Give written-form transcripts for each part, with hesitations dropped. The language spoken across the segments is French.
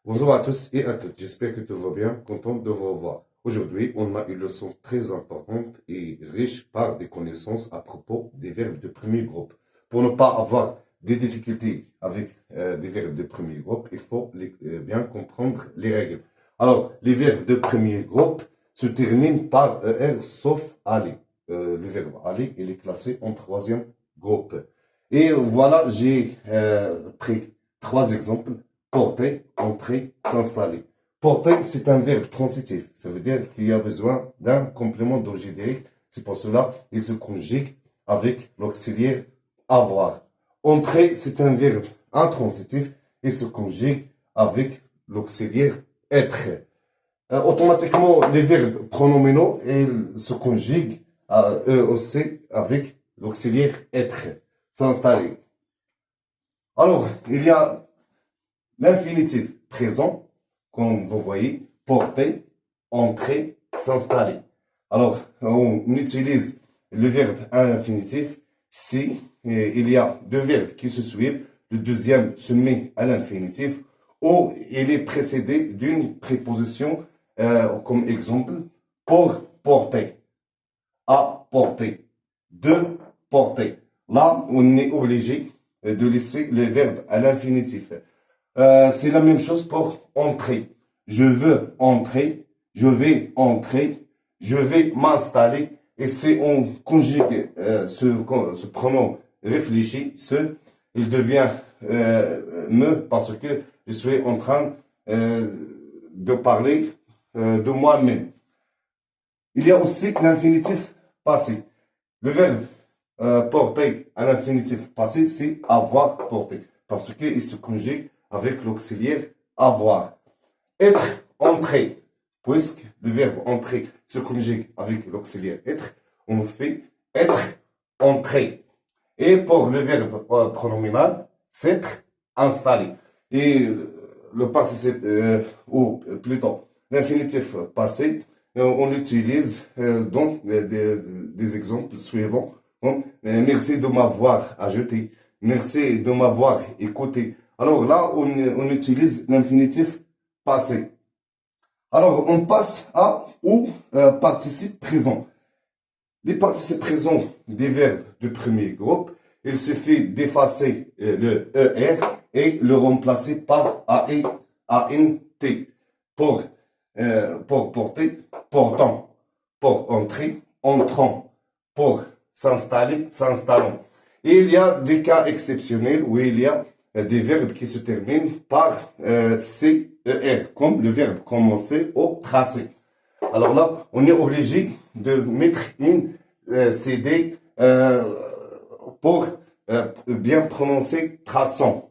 Bonjour à tous et à toutes, j'espère que tout va bien, content de vous revoir. Aujourd'hui, on a une leçon très importante et riche par des connaissances à propos des verbes de premier groupe. Pour ne pas avoir des difficultés avec des verbes de premier groupe, il faut bien comprendre les règles. Alors, les verbes de premier groupe se terminent par ER sauf aller. Le verbe aller, il est classé en troisième groupe. Et voilà, j'ai pris trois exemples. Porter, entrer, s'installer. Porter, c'est un verbe transitif. Ça veut dire qu'il y a besoin d'un complément d'objet direct. C'est pour cela qu'il se conjugue avec l'auxiliaire avoir. Entrer, c'est un verbe intransitif. Il se conjugue avec l'auxiliaire être. Automatiquement, les verbes pronominaux, ils se conjuguent eux aussi avec l'auxiliaire être. S'installer. Alors, il y a l'infinitif présent, comme vous voyez, porter, entrer, s'installer. Alors, on utilise le verbe à l'infinitif si il y a deux verbes qui se suivent. Le deuxième se met à l'infinitif ou il est précédé d'une préposition, comme exemple, pour porter, à porter, de porter. Là, on est obligé de laisser le verbe à l'infinitif. C'est la même chose pour entrer. Je veux entrer, je vais entrer, je vais m'installer. Et si on conjugue ce pronom réfléchi, il devient me parce que je suis en train de parler de moi-même. Il y a aussi l'infinitif passé. Le verbe porter à l'infinitif passé, c'est avoir porté. Parce qu'il se conjugue avec l'auxiliaire avoir. Être, entrer. Puisque le verbe entrer se conjugue avec l'auxiliaire être, on fait être, entrer. Et pour le verbe pronominal, s'être, installé. Et le participe, ou plutôt l'infinitif passé, on l'utilise dans des exemples suivants. Merci de m'avoir ajouté. Merci de m'avoir écouté. Alors là, on utilise l'infinitif passé. Alors, on passe au participe présent. Les participes présents des verbes de premier groupe, il suffit d'effacer le ER et le remplacer par AE, ANT pour porter, portant, pour entrer, entrant, pour s'installer, s'installant. Et il y a des cas exceptionnels où il y a des verbes qui se terminent par CER, comme le verbe commencer ou tracer. Alors là, on est obligé de mettre une CD pour bien prononcer traçant.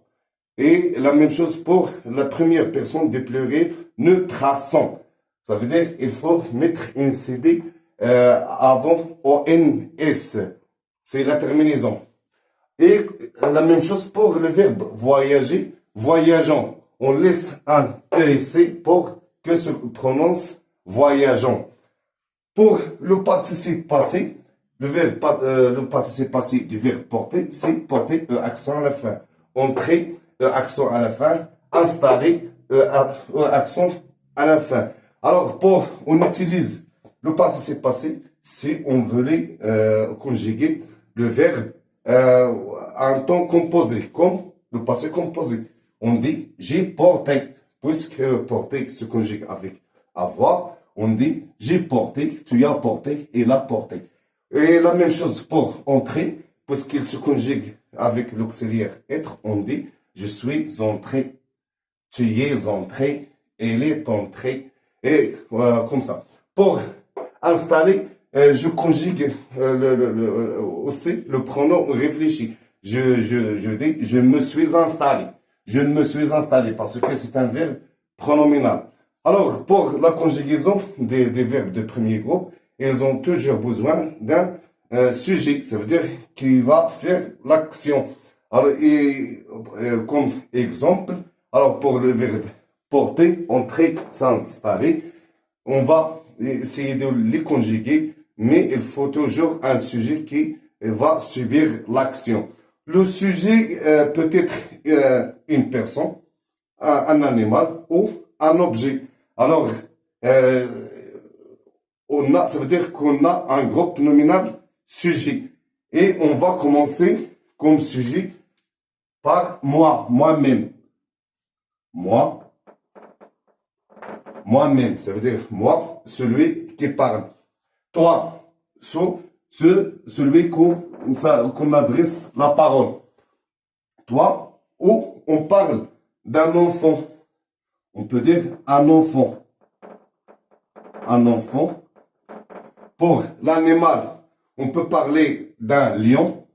Et la même chose pour la première personne du pluriel, ne traçant. Ça veut dire qu'il faut mettre une CD avant ONS. C'est la terminaison. Et la même chose pour le verbe voyager, voyageant. On laisse un ESC pour que se prononce voyageant. Pour le participe passé, le participe passé du verbe porter, c'est porter accent à la fin. Entrer, accent à la fin. Installer, accent à la fin. Alors, on utilise le participe passé si on voulait conjuguer le verbe un temps composé, comme le passé composé. On dit j'ai porté, puisque porter se conjugue avec avoir, on dit j'ai porté, tu as porté, il a porté. Et la même chose pour entrer, puisqu'il se conjugue avec l'auxiliaire être, on dit je suis entré, tu y es entré, elle est entrée, et comme ça. Pour installer, je conjugue aussi le pronom réfléchi. Je dis, je me suis installé. Je me suis installé parce que c'est un verbe pronominal. Alors, pour la conjugaison des verbes de premier groupe, ils ont toujours besoin d'un sujet. Ça veut dire qu'il va faire l'action. Alors, comme exemple, alors pour le verbe porter, entrer, s'installer, on va essayer de les conjuguer, mais il faut toujours un sujet qui va subir l'action. Le sujet peut être une personne, un animal ou un objet. Alors, ça veut dire qu'on a un groupe nominal sujet. Et on va commencer comme sujet par moi, moi-même. Moi, moi-même, ça veut dire moi, celui qui parle. Toi, celui qu'on adresse la parole. Toi, ou on parle d'un enfant. On peut dire un enfant. Un enfant. Pour l'animal, on peut parler d'un lion.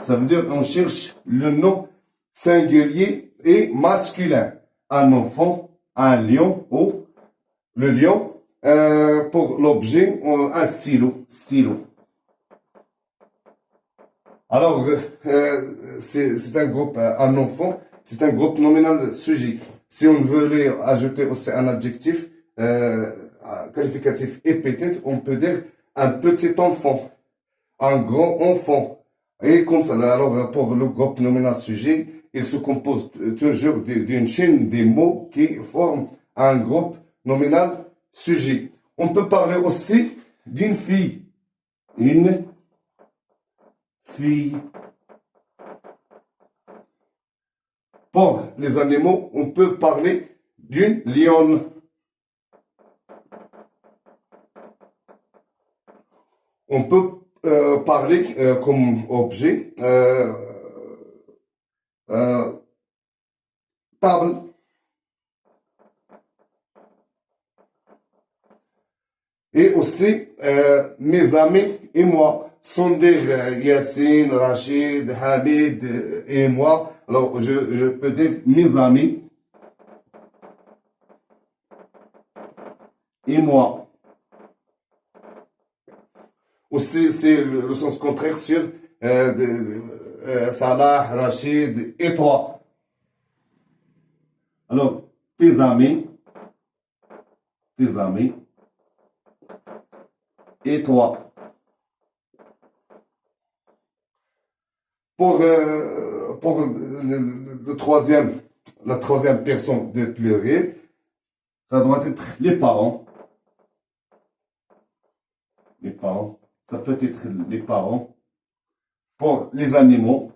Ça veut dire qu'on cherche le nom singulier et masculin. Un enfant, un lion ou le lion. Pour l'objet, un stylo. Stylo. Alors, c'est un groupe, un enfant, c'est un groupe nominal sujet. Si on veut ajouter aussi un adjectif qualificatif épithète, on peut dire un petit enfant, un grand enfant. Et comme ça, alors pour le groupe nominal sujet, il se compose toujours d'une chaîne des mots qui forment un groupe nominal sujet. On peut parler aussi d'une fille. Une fille. Pour les animaux, on peut parler d'une lionne. On peut parler comme objet table. Et aussi mes amis et moi. Sans dire Yassine, Rachid, Hamid et moi. Alors, je peux dire mes amis et moi. Aussi, c'est le sens contraire sur Salah, Rachid et toi. Alors, tes amis et toi. Pour la troisième personne de pluriel, ça doit être les parents. Les parents. Ça peut être les parents. Pour les animaux,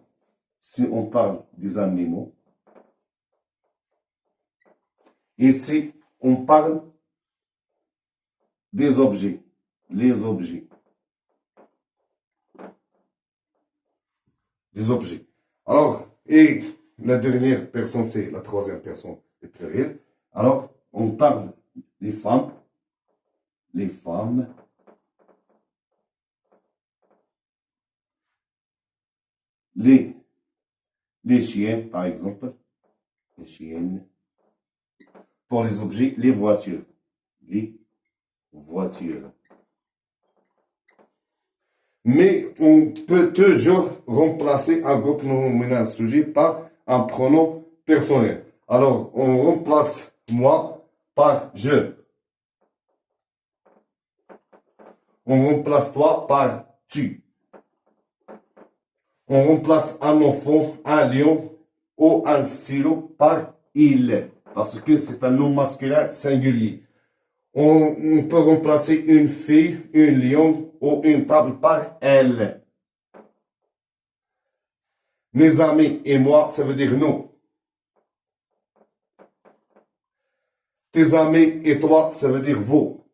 si on parle des animaux. Et si on parle des objets, les objets. Des objets. Alors, et la dernière personne, c'est la troisième personne du pluriel. Alors, on parle des femmes, les femmes, les chiens, par exemple, les chiennes. Pour les objets, les voitures, Mais on peut toujours remplacer un groupe nominal sujet par un pronom personnel. Alors, on remplace moi par je. On remplace toi par tu. On remplace un enfant, un lion ou un stylo par il. Parce que c'est un nom masculin singulier. On peut remplacer une fille, un lion ou une table par elle. Mes amis et moi, ça veut dire nous. Tes amis et toi, ça veut dire vous.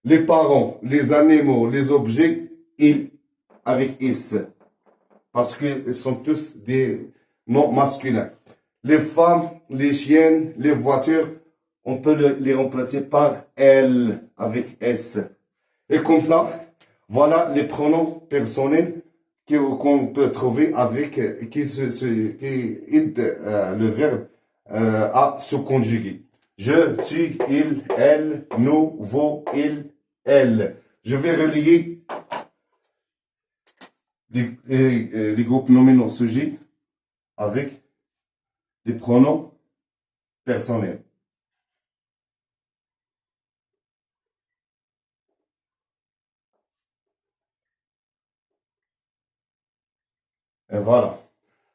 Les parents, les animaux, les objets, ils, avec is. Parce qu'ils sont tous des noms masculins. Les femmes, les chiennes, les voitures, on peut les remplacer par elles, avec s. Et comme ça, voilà les pronoms personnels qu'on peut trouver avec, qui aident le verbe à se conjuguer. Je, tu, il, elle, nous, vous, il, elle. Je vais relier les groupes nominaux sujets avec les pronoms personnels. Et voilà.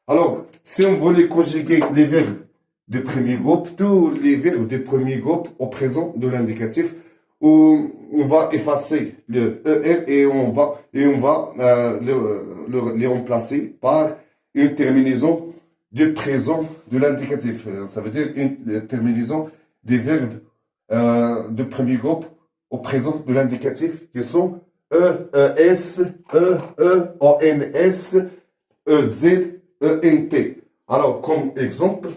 Alors, si on voulait conjuguer les verbes de premier groupe, tous les verbes de premier groupe au présent de l'indicatif, où on va effacer le ER et on va les remplacer par une terminaison du présent de l'indicatif. Ça veut dire une terminaison des verbes de premier groupe au présent de l'indicatif qui sont E, ES, ONS, EZ, ENT. Alors, comme exemple,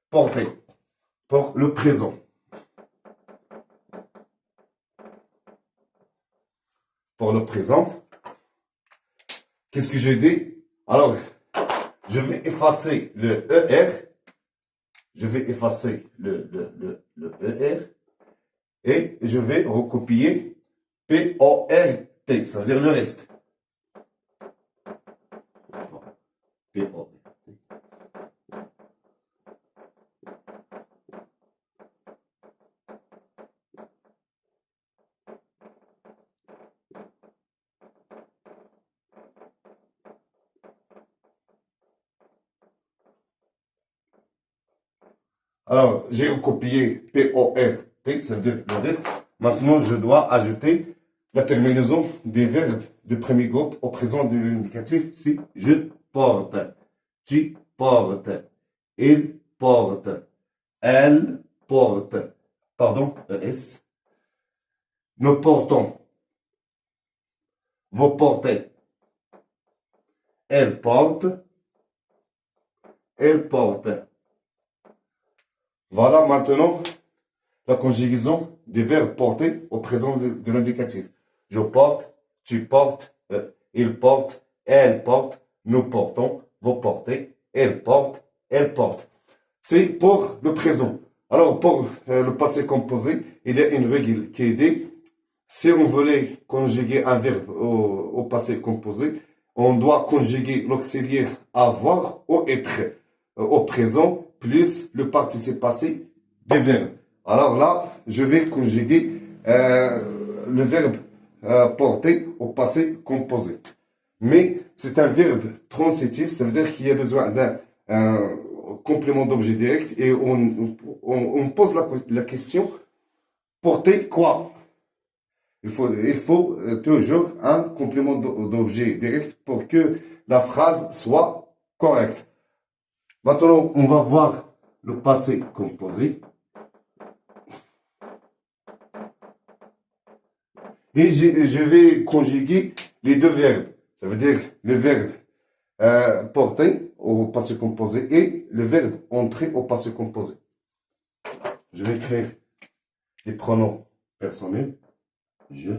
porter pour le présent. Pour le présent, qu'est-ce que j'ai dit? Alors, je vais effacer le ER. Je vais effacer le ER. Et je vais recopier PORT. Ça veut dire le reste. PORT. Alors, j'ai recopié PORT, ça veut dire le reste. Maintenant, je dois ajouter la terminaison des verbes de premier groupe au présent de l'indicatif. Si je porte, tu portes, il porte, elle porte, pardon, ES. Nous portons, vous portez, elle porte, Voilà maintenant la conjugaison des verbes portés au présent de l'indicatif. Je porte, tu portes, il porte, elle porte, nous portons, vous portez, elle porte. C'est pour le présent. Alors pour le passé composé, il y a une règle qui est dit. Si on voulait conjuguer un verbe au passé composé, on doit conjuguer l'auxiliaire avoir ou être au présent plus le participe passé du verbe. Alors là, je vais conjuguer le verbe porter au passé composé. Mais c'est un verbe transitif, ça veut dire qu'il y a besoin d'un complément d'objet direct et on pose la question porter quoi? Il faut toujours un complément d'objet direct pour que la phrase soit correcte. Maintenant, on va voir le passé composé. Et je vais conjuguer les deux verbes. Ça veut dire le verbe porter au passé composé et le verbe entrer au passé composé. Je vais écrire les pronoms personnels. Je,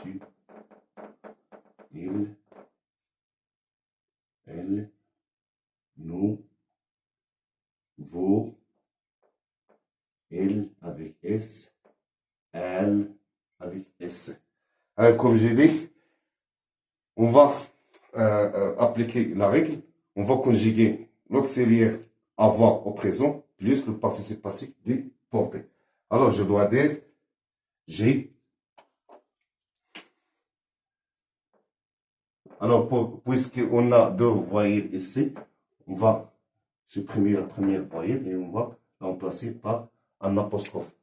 tu, il, elle, nous, vous, il avec S, elle avec S. Alors, comme j'ai dit, on va appliquer la règle. On va conjuguer l'auxiliaire avoir au présent plus le participe passé du porter. Alors, je dois dire j'ai. Alors, puisqu'on a deux voyelles ici, on va supprimer la première voyelle et on va la remplacer par un apostrophe.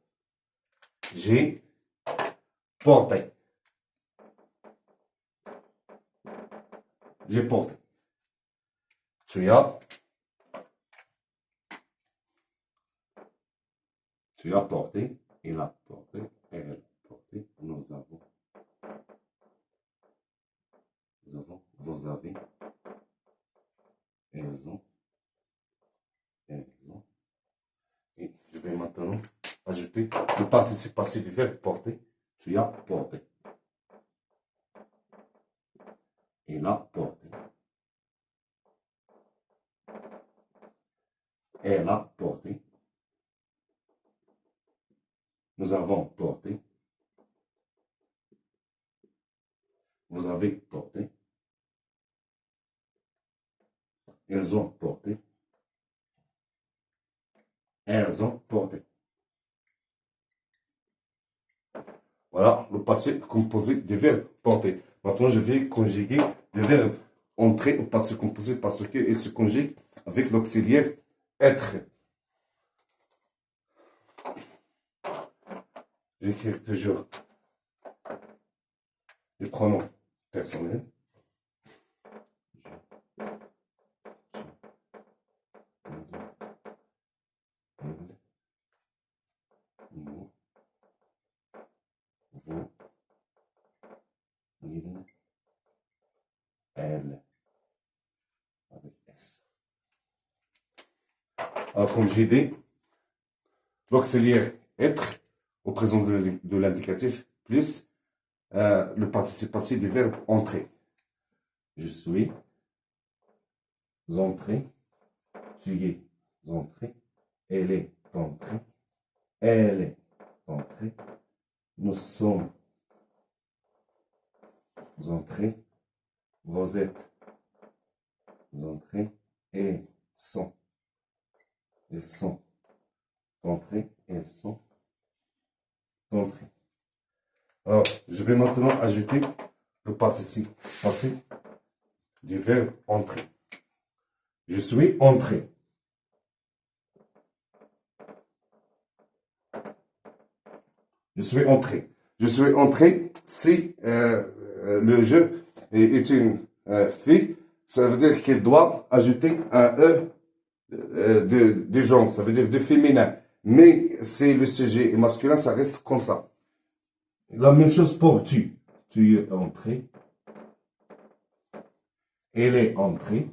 J'ai porté. J'ai porté. Tu as porté. Il a porté. Elle a porté. Nous avons. Vous avez. Elles ont. Et je vais maintenant ajouter le participe passé du verbe porter. Tu as porté. Il a porté. Elle a porté. Nous avons porté. Vous avez porté. Elles ont porté. Elles ont porté. Voilà le passé composé du verbe porter. Maintenant, je vais conjuguer le verbe entrer au passé composé parce qu'il se conjugue avec l'auxiliaire être. J'écris toujours les pronoms personnels. Nous, vous, il, elle, avec S. Alors, comme j'ai dit, l'auxiliaire être au présent de l'indicatif plus le participe passé du verbe entrer. Je suis entré, tu es entré, elle est entrée, elle est entrée, nous sommes entrés, vous êtes entrés et sont. Ils sont entrés et sont entrés. Alors, je vais maintenant ajouter le participe passé du verbe entrer. Je suis entré. Je suis entré. Je suis entré si le jeu est une fille, ça veut dire qu'il doit ajouter un E de genre, ça veut dire de féminin. Mais si le sujet est masculin, ça reste comme ça. La même chose pour tu. Tu es entré. Elle est entrée.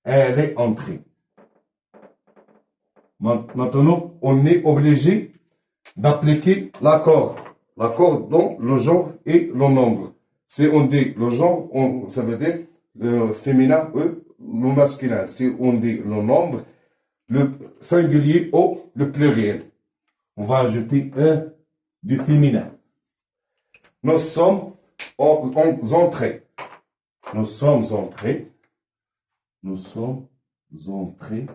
Elle est entrée. Maintenant, on est obligé d'appliquer l'accord. L'accord dans le genre et le nombre. Si on dit le genre, ça veut dire le féminin ou le masculin. Si on dit le nombre, le singulier ou le pluriel. On va ajouter un du féminin. Nous sommes entrés. Nous sommes entrés. Nous sommes entrés.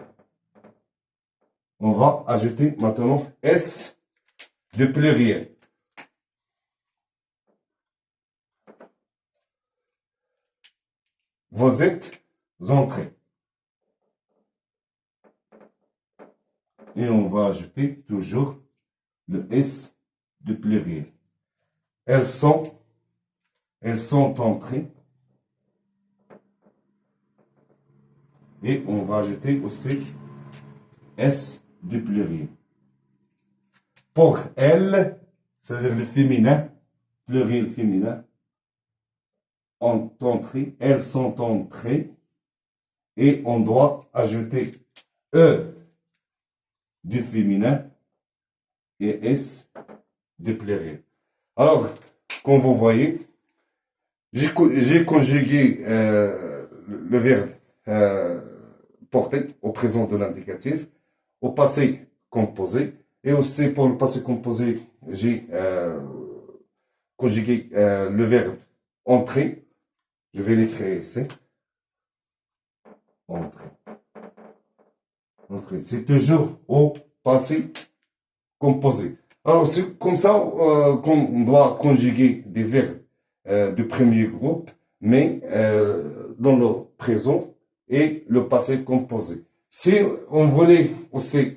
On va ajouter maintenant S de pluriel. Vous êtes entrés. Et on va ajouter toujours le S de pluriel. Elles sont entrées. Et on va ajouter aussi S de pluriel. Pour elles, c'est-à-dire le féminin, pluriel féminin, elles sont entrées. Et on doit ajouter E du féminin et S de pluriel. Alors, comme vous voyez, j'ai conjugué le verbe porter au présent de l'indicatif, au passé composé, et aussi pour le passé composé, j'ai conjugué le verbe entrer. Je vais l'écrire ici. Entrer. Entrer. C'est toujours au passé composé. Alors, c'est comme ça qu'on doit conjuguer des verbes de premier groupe, mais dans le présent et le passé composé. Si on voulait aussi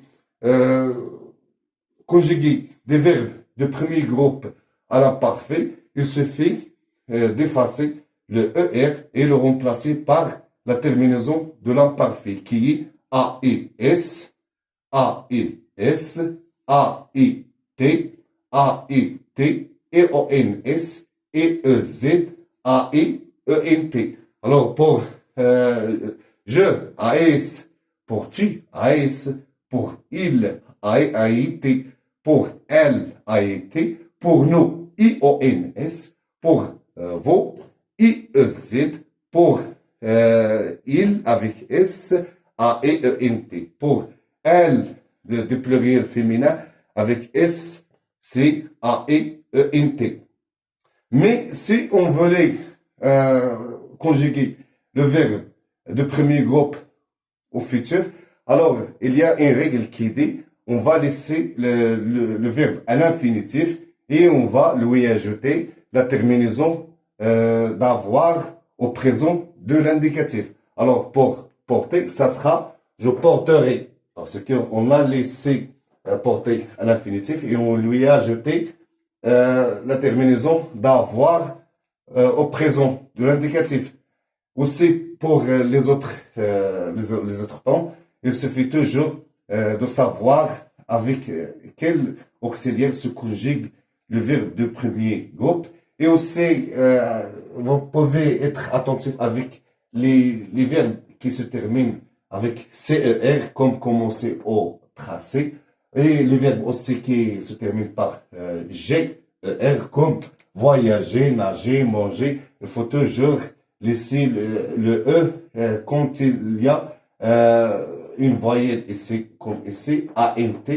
conjuguer des verbes de premier groupe à l'imparfait, il suffit d'effacer le ER et le remplacer par la terminaison de l'imparfait qui est AES, AES, AET, AET, EONS, EEZ, AEENT. Alors pour je, AES, pour tu, AES, pour il, AET, pour elle, AET, pour nous, IONS, pour vous, IEZ, pour il avec S, AEENT, pour elle, de pluriel féminin, avec S, C, AEENT. Mais si on voulait conjuguer le verbe de premier groupe au futur, alors il y a une règle qui dit on va laisser le verbe à l'infinitif et on va lui ajouter la terminaison d'avoir au présent de l'indicatif. Alors, pour porter, ça sera je porterai. Parce qu'on a laissé porter à l'infinitif et on lui a ajouté la terminaison d'avoir au présent de l'indicatif. Aussi, pour les autres temps, il suffit toujours de savoir avec quel auxiliaire se conjugue le verbe de premier groupe. Et aussi, vous pouvez être attentif avec les verbes qui se terminent avec CER, comme commencer au tracé, et les verbes aussi qui se terminent par GER, comme voyager, nager, manger. Il faut toujours laisser le E quand il y a une voyelle ici, comme ici, ANT,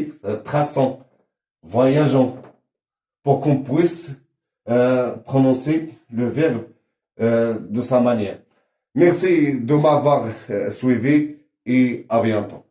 traçant, voyageant, pour qu'on puisse prononcer le verbe de sa manière. Merci de m'avoir suivi et à bientôt.